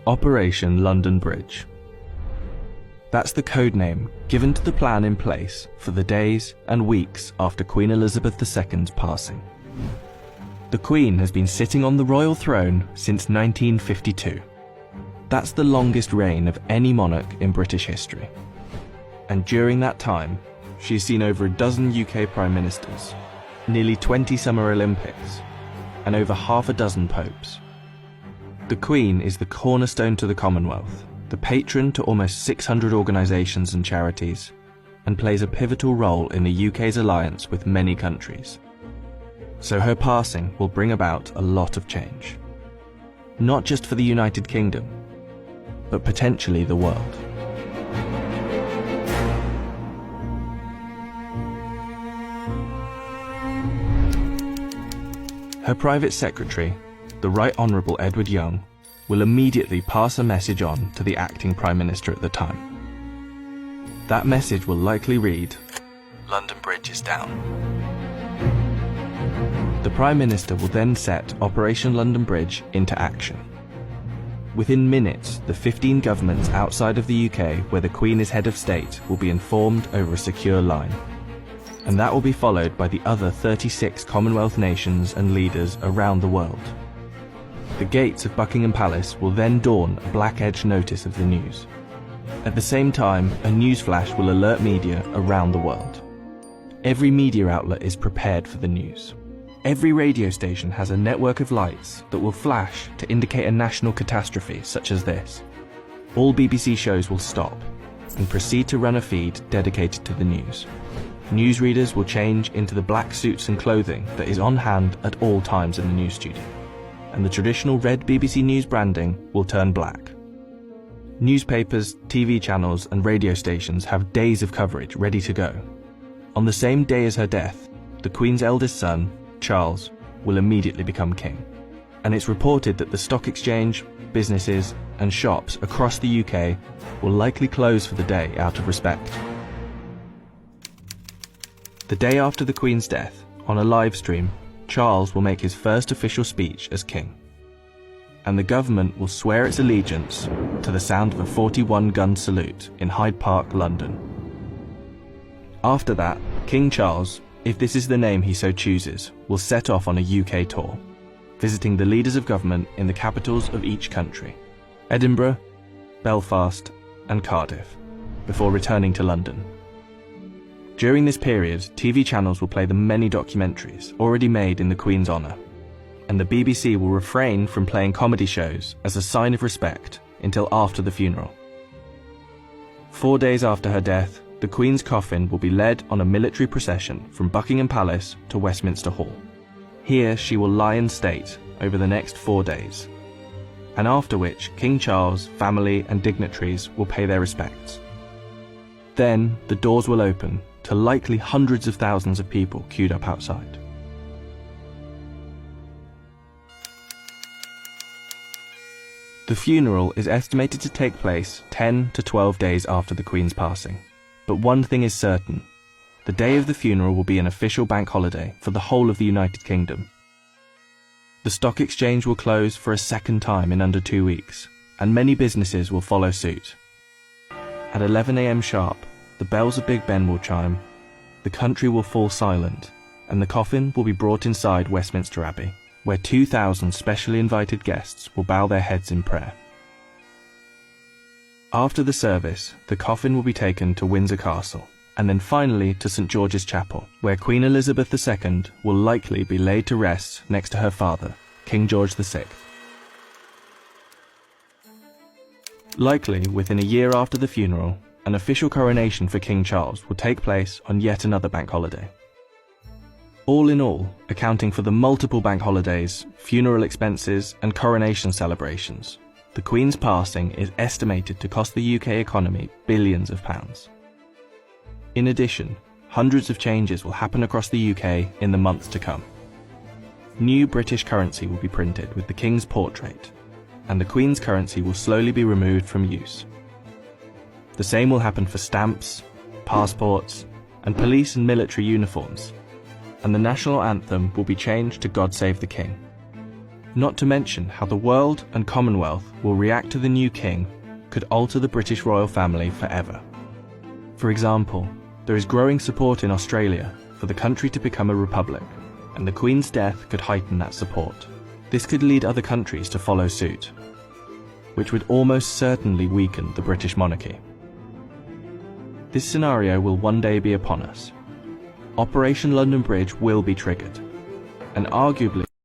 Operation London Bridge. That's the code name given to the plan in place for the days and weeks after Queen Elizabeth II's passing. The Queen has been sitting on the royal throne since 1952. That's the longest reign of any monarch in British history. And during that time, she's seen over a dozen UK Prime Ministers, nearly 20 Summer Olympics, and over half a dozen popes. The Queen is the cornerstone to the Commonwealth, the patron to almost 600 organisations and charities, and plays a pivotal role in the UK's alliance with many countries. So her passing will bring about a lot of change. Not just for the United Kingdom, but potentially the world. Her private secretary, the Right Honourable Edward Young, will immediately pass a message on to the acting Prime Minister at the time. That message will likely read, "London Bridge is down." The Prime Minister will then set Operation London Bridge into action. Within minutes, the 15 governments outside of the UK where the Queen is head of state will be informed over a secure line. And that will be followed by the other 36 Commonwealth nations and leaders around the world. The gates of Buckingham Palace will then dawn a black-edged notice of the news. At the same time, a newsflash will alert media around the world. Every media outlet is prepared for the news. Every radio station has a network of lights that will flash to indicate a national catastrophe such as this. All BBC shows will stop and proceed to run a feed dedicated to the news. Newsreaders will change into the black suits and clothing that is on hand at all times in the news studio, and the traditional red BBC News branding will turn black. Newspapers, TV channels and radio stations have days of coverage ready to go. On the same day as her death, the Queen's eldest son, Charles, will immediately become king. And it's reported that the stock exchange, businesses and shops across the UK will likely close for the day out of respect. The day after the Queen's death, on a live stream, Charles will make his first official speech as king. And the government will swear its allegiance to the sound of a 41-gun salute in Hyde Park, London. After that, King Charles, if this is the name he so chooses, will set off on a UK tour, visiting the leaders of government in the capitals of each country, Edinburgh, Belfast and Cardiff, before returning to London. During this period, TV channels will play the many documentaries already made in the Queen's honour, and the BBC will refrain from playing comedy shows as a sign of respect until after the funeral. 4 days after her death, the Queen's coffin will be led on a military procession from Buckingham Palace to Westminster Hall. Here she will lie in state over the next 4 days, and after which King Charles, family and dignitaries will pay their respects. Then the doors will open to likely hundreds of thousands of people queued up outside. The funeral is estimated to take place 10 to 12 days after the Queen's passing. But one thing is certain, the day of the funeral will be an official bank holiday for the whole of the United Kingdom. The stock exchange will close for a second time in under 2 weeks, and many businesses will follow suit. At 11 AM sharp, the bells of Big Ben will chime, the country will fall silent, and the coffin will be brought inside Westminster Abbey, where 2,000 specially invited guests will bow their heads in prayer. After the service, the coffin will be taken to Windsor Castle, and then finally to St George's Chapel, where Queen Elizabeth II will likely be laid to rest next to her father, King George VI. Likely within a year after the funeral, an official coronation for King Charles will take place on yet another bank holiday. All in all, accounting for the multiple bank holidays, funeral expenses and coronation celebrations, the Queen's passing is estimated to cost the UK economy billions of pounds. In addition, hundreds of changes will happen across the UK in the months to come. New British currency will be printed with the King's portrait, and the Queen's currency will slowly be removed from use. The same will happen for stamps, passports, and police and military uniforms, and the national anthem will be changed to God Save the King. Not to mention how the world and Commonwealth will react to the new king could alter the British royal family forever. For example, there is growing support in Australia for the country to become a republic, and the Queen's death could heighten that support. This could lead other countries to follow suit, which would almost certainly weaken the British monarchy. This scenario will one day be upon us. Operation London Bridge will be triggered, and arguably